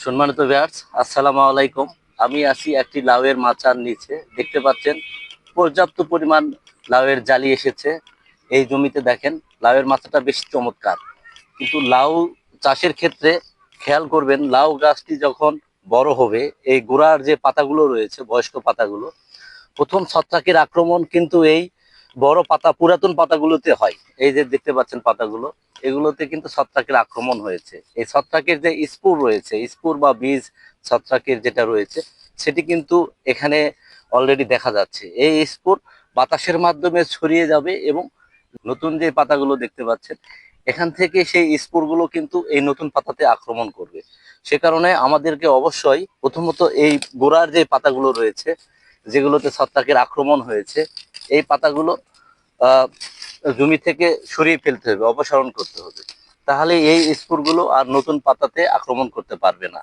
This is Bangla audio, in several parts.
সম্মানিত ভিউয়ার্স, আসসালামু আলাইকুম। আমি আছি একটি লাউয়ের মাচার নিচে। দেখতে পাচ্ছেন পর্যাপ্ত পরিমাণ লাউয়ের জালি এসেছে। এই জমিতে দেখেন লাউয়ের মাচাটা বেশ চমৎকার। কিন্তু লাউ চাষের ক্ষেত্রে খেয়াল করবেন, লাউ গাছটি যখন বড় হবে, এই গোড়ার যে পাতাগুলো রয়েছে, বয়স্ক পাতাগুলো, প্রথম ছত্রাকের আক্রমণ কিন্তু এই বড় পাতা, পুরাতন পাতাগুলোতে হয়। এই যে দেখতে পাচ্ছেন পাতাগুলো, এগুলোতে কিন্তু ছত্রাকের আক্রমণ হয়েছে। এই ছত্রাকের যে স্পুর রয়েছে, স্পুর বা বীজ ছত্রাকের যেটা রয়েছে, সেটি কিন্তু এখানে অলরেডি দেখা যাচ্ছে। এই স্পুর বাতাসের মাধ্যমে ছড়িয়ে যাবে এবং নতুন যে পাতাগুলো দেখতে পাচ্ছেন, এখান থেকে সেই স্পোরগুলো কিন্তু এই নতুন পাতাতে আক্রমণ করবে। সে কারণে আমাদেরকে অবশ্যই প্রথমত এই গোড়ার যে পাতাগুলো রয়েছে, যেগুলোতে ছত্রাকের আক্রমণ হয়েছে, এই পাতাগুলো আহ, জমি থেকে সরিয়ে ফেলতে হবে, অপসারণ করতে হবে। তাহলে এই স্পোরগুলো আর নতুন পাতাতে আক্রমণ করতে পারবে না।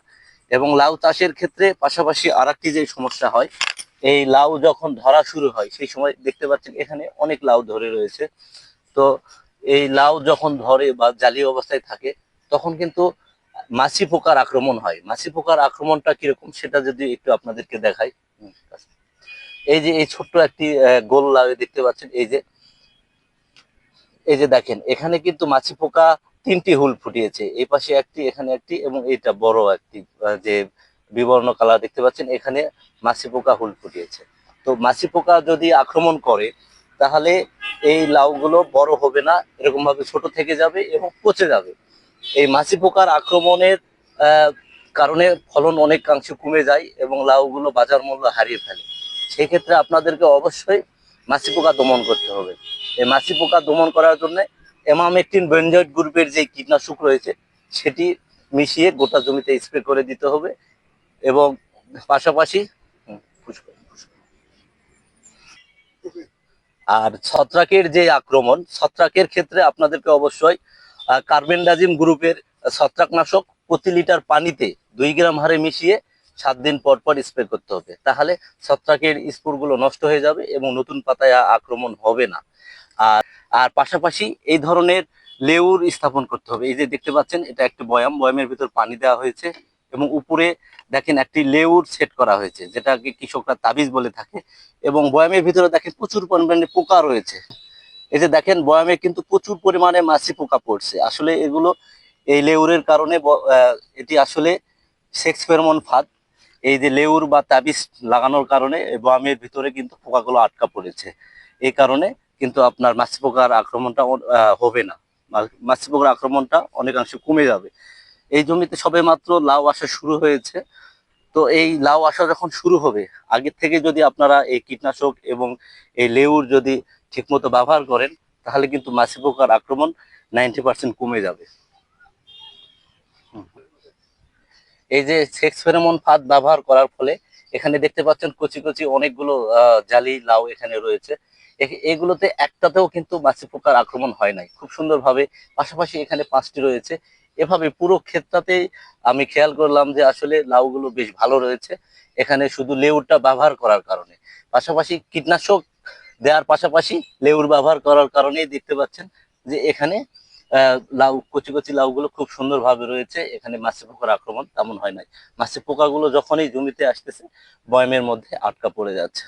এবং লাউ চাষের ক্ষেত্রে পাশাপাশি আরেকটি যে সমস্যা হয়, এই লাউ যখন ধরা শুরু হয় সেই সময় দেখতে পাচ্ছেন এখানে অনেক লাউ ধরে রয়েছে। তো এই লাউ যখন ধরে বা জালি অবস্থায় থাকে, তখন কিন্তু মাছি পোকার আক্রমণ হয়। মাছি পোকার আক্রমণটা কিরকম সেটা যদি একটু আপনাদেরকে দেখাই। এই যে এই ছোট্ট একটি গোল লাউ দেখতে পাচ্ছেন, এই যে দেখেন এখানে কিন্তু মাছি পোকা তিনটি হুল ফুটিয়েছে। এই পাশে একটি, এখানে একটি, এবং এইটা বড় একটি যে বিবর্ণ কালার দেখতে পাচ্ছেন, এখানে মাছি পোকা হুল ফুটিয়েছে। তো মাছি পোকা যদি আক্রমণ করে, তাহলে এই লাউগুলো বড় হবে না, এরকম ভাবে ছোট থেকে যাবে এবং পচে যাবে। এই মাছি পোকার আক্রমণের আহ, কারণে ফলন অনেকাংশে কমে যায় এবং লাউগুলো বাজার মূল্য হারিয়ে ফেলে। সেই ক্ষেত্রে আপনাদেরকে অবশ্যই মাছি পোকা দমন করতে হবে। এই মাছি পোকা দমন করার জন্য এমামেকটিন বেনজয়েড গ্রুপের যে কীটনাশক রয়েছে, সেটি মিশিয়ে গোটা জমিতে স্প্রে করে দিতে হবে। এবং পাশাপাশি আর ছত্রাকের যে আক্রমণ, ছত্রাকের ক্ষেত্রে আপনাদেরকে অবশ্যই কার্বেন্ডাজিম গ্রুপের ছত্রাকনাশক প্রতি লিটার পানিতে 2 গ্রাম হারে মিশিয়ে 7 দিন পর পর স্প্রে করতে হবে। তাহলে ছত্রাকের স্পোরগুলো নষ্ট হয়ে যাবে এবং নতুন পাতায় আক্রমণ হবে না। আর আর পাশাপাশি এই ধরনের লেউর স্থাপন করতে হবে। এই যে দেখতে পাচ্ছেন, এটা একটা বয়াম, বয়ামের ভিতর পানি দেওয়া হয়েছে এবং উপরে দেখেন একটি লেউর সেট করা হয়েছে, যেটাকে কৃষকরা তাবিজ বলে থাকে। এবং বয়ামের ভিতরে দেখেন প্রচুর পরিমাণে পোকা রয়েছে। এই যে দেখেন বয়ামে কিন্তু প্রচুর পরিমাণে মাছি পোকা পড়ছে। আসলে এগুলো এই লেউরের কারণে এটি আসলে সেক্স ফেরোমন ফাঁদ। এই যে লেউর বা তাবিজ লাগানোর কারণে এই বয়ামের ভিতরে কিন্তু পোকাগুলো আটকা পড়েছে। এই কারণে কিন্তু আপনার মাছি পোকার আক্রমণটা হবে না, মাছি পোকার আক্রমণটা অনেকাংশে কমে যাবে। এই জমিতে সবে মাত্র লাউ আসা শুরু হয়েছে। তো এই লাউ আসা যখন শুরু হবে, আগের থেকে যদি আপনারা এই কীটনাশক এবং এই লেউর যদি ঠিকমতো ব্যবহার করেন, তাহলে কিন্তু মাছি পোকার আক্রমণ 90% কমে যাবে। এই যে সেক্স ফেরোমন ফাঁদ ব্যবহার করার ফলে এখানে দেখতে পাচ্ছেন কচি কচি অনেকগুলো জালি লাউ এখানে রয়েছে। এগুলোতে একটাতেও কিন্তু মাছি পোকার আক্রমণ হয় নাই, খুব সুন্দরভাবে। পাশাপাশি এখানে 5টি রয়েছে। এভাবে পুরো ক্ষেতটাতেই আমি খেয়াল করলাম যে আসলে লাউগুলো বেশ ভালো রয়েছে, এখানে শুধু লেউরটা ব্যবহার করার কারণে। পাশাপাশি কীটনাশক দেওয়ার পাশাপাশি লেউর ব্যবহার করার কারণেই দেখতে পাচ্ছেন যে এখানে লাউ, কচি কচি লাউগুলো খুব সুন্দরভাবে রয়েছে। এখানে মাছি পোকার আক্রমণ তেমন হয় নাই। মাছি পোকাগুলো যখনই জমিতে আসতেছে, বয়ামের মধ্যে আটকা পড়ে যাচ্ছে।